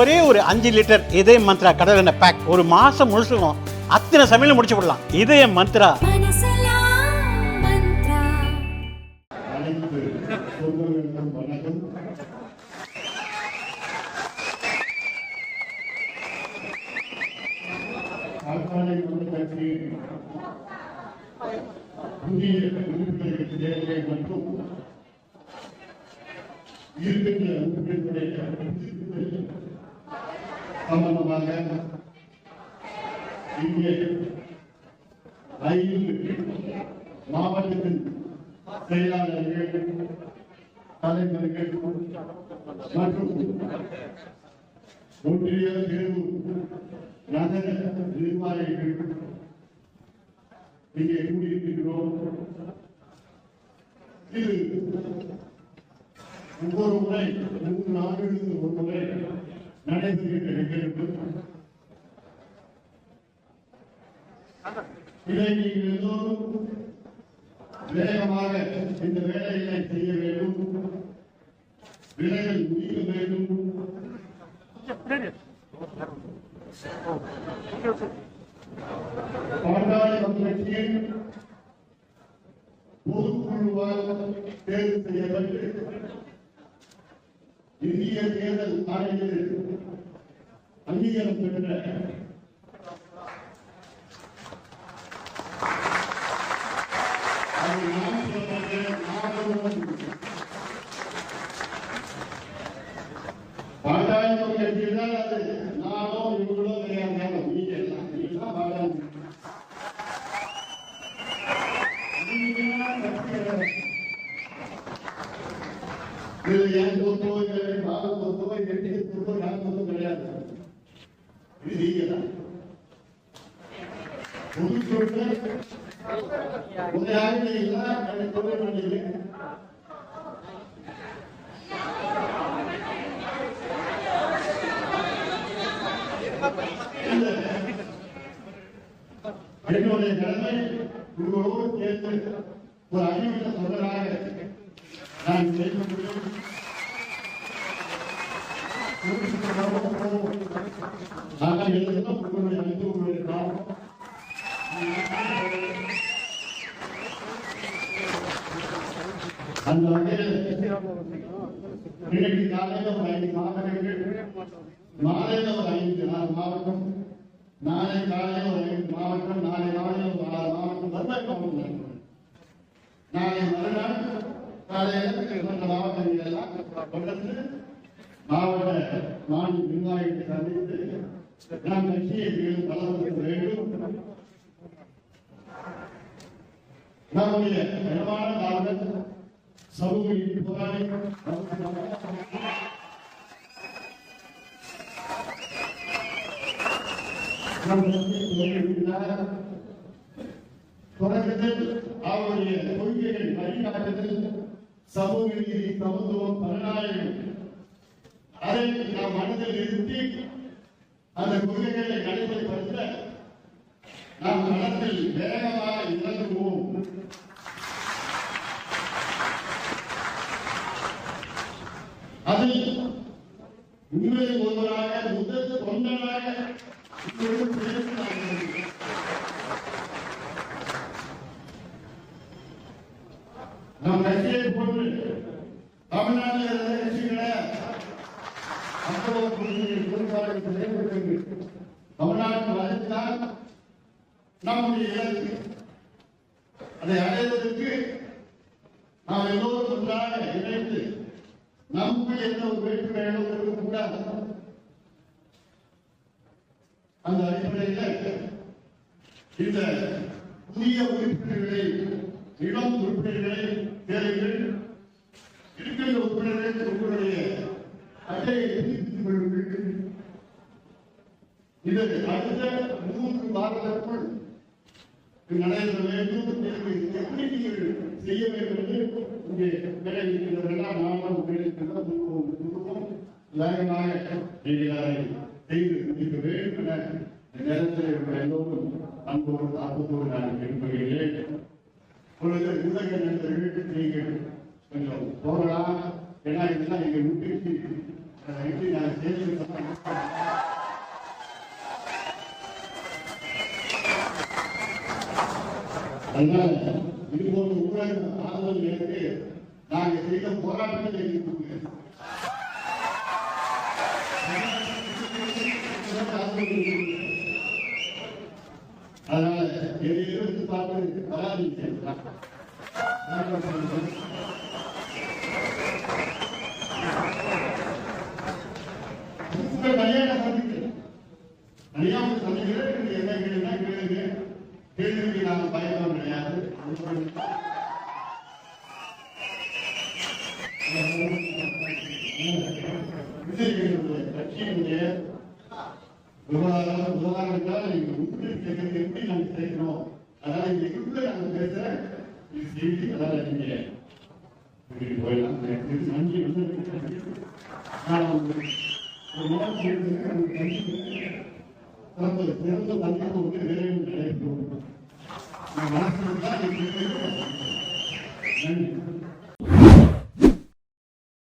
ஒரே ஒரு 5 லிட்டர் இதய மந்த்ரா கடல் எண்ணெய் பேக் ஒரு மாசம் முழுசுக்கும் அத்தனை சமையல் முடிச்சு விடலாம். இதய மந்த்ரா. சம்பந்தமாக இங்கே 5 மாவட்டத்தின் செயலாளர்கள், தலைவர்கள் மற்றும் ஒன்றிய தேர்வு நகர நிர்வாகிகள் இங்கே கூடியிருக்கிறோம். இது ஒவ்வொரு முறை 3 ஆண்டுகளுக்கு ஒரு முறை நடைபெறுகின்ற நிகழ்வு. இதை நீங்கள் எல்லோரும் வேகமாக இந்த வேலைகளை செய்ய வேண்டும், விலைகள் முடிக்க வேண்டும். பாட்டாளி கட்சியின் பொதுக்குழுவால் தேர்வு செய்யப்பட்டு இந்திய தேர்தல் ஆணையத்தில் அங்கீகாரம் பெற்ற பாட்டாளி கட்சியில் தான் அது நானோ இவங்களோ கிடையாது. நீங்க எல்லாம் பாட்டாளி என் சொத்தோ பால சொத்தோ எட்டு சொத்தோ யார் சொத்தோ கிடையாது. இது நீங்க தான் பொது சொத்து ஒரு யாருமே இல்லை. எனக்கு சொல்ல வேண்டியது என்னுடைய கடமை உங்களோடு சேர்ந்து ஒரு அறிவித்த தொடராக நான் செய்ய முடியும். ஆனால் எல்லாம் உங்களுடைய அனுபவங்களுடைய காரணம். அந்த வகையில் இன்றைக்கு காலையில் ஒரு 5 மாவட்டங்கள், மாலையில் ஒரு 5 மாவட்டம், நாளை காலையில் ஒரு 5 மாவட்டம், நாளை மாலையில் ஒரு 6 மாவட்டம், மாவட்டம் நாளை மறுநாள் காலையில் அந்த மாவட்டங்கள் எல்லாம் தொடர்ந்து மாவட்ட மாநில நிர்வாகிகளை சந்தித்து நாம் கட்சியை பலப்படுத்த வேண்டும். நம்முடைய நிர்வாண காவலர் சமூக நீதி போராளி தொடக்கத்தில் அவருடைய கொள்கைகள் வழிகாட்டுதல் சமூக நீதி, சமத்துவம், ஜனநாயகம் அதை நாம் மனதில் நிறுத்தி அந்த கொள்கைகளை நடைமுறைப்படுத்த நாம் களத்தில் வேகமாக இறங்குவோம். அதில் உண்மை ஒருவராக முதல் தொண்டனாக நம் கட்சியை போன்று தமிழ்நாட்டில் கட்சிகளை தமிழ்நாட்டு வளர்ச்சிதான் நம்முடைய இலக்கு. அதை அடைவதற்கு நாம் எல்லோரும் ஒன்றாக இணைந்து நமக்கு எந்த ஒரு வேற்றுமையோ இருக்கக்கூடாது. அந்த அடிப்படையில் இந்த புதிய உறுப்பினர்களை, இளம் உறுப்பினர்களை தேர்வுகள் இருக்கின்ற உறுப்பினர்கள் உங்களுடைய அட்டையை புதுப்பித்துக் கொள்ளுங்கள். இது அடுத்த 3 மாதத்திற்குள் நடைபெற வேண்டும். எப்படி நீங்கள் செய்ய வேண்டும் என்று இங்கே வேலை இருக்கின்றவர்களால் நானும் குடும்பம் வேகமாக செய்து முடிக்க வேண்டும் என நேரத்தில் எல்லோரும் அன்போடு ஆர்வத்தோடு நான் கேட்பகிறேன். பொழுது ஊடக நண்பர்கள் நீங்கள் கொஞ்சம் போகலாம். ஏன்னா இதெல்லாம் எங்கள் ஊட்டிக்கு எப்படி நான் செய்தி அதனால இது போன்ற உங்கள் ஆதரவு எனக்கு நாங்கள் செய்த போராட்டத்தை கொடுங்க. அதனால எதிர்த்து பார்த்து வராதீங்க. தனியாக சந்திக்கிறேன், தனியாக சந்திக்கிறேன். என்ன கேளுங்க கேளுங்க, கேள்விக்கு நாங்கள் பயப்பட கிடையாது. கட்சியினுடைய விவகாரத்தால் நீங்க உங்களை கேட்கறது எப்படி நாங்க சேர்க்கணும். அதனால இங்க இருந்து நாங்க பேச செய்தி. அதனால நீங்க போயிடலாம். நன்றி. நான் சிறந்த தந்தைக்கு வந்து விரைவில் நடைபெறும். நான் மனசில் தான் நன்றி.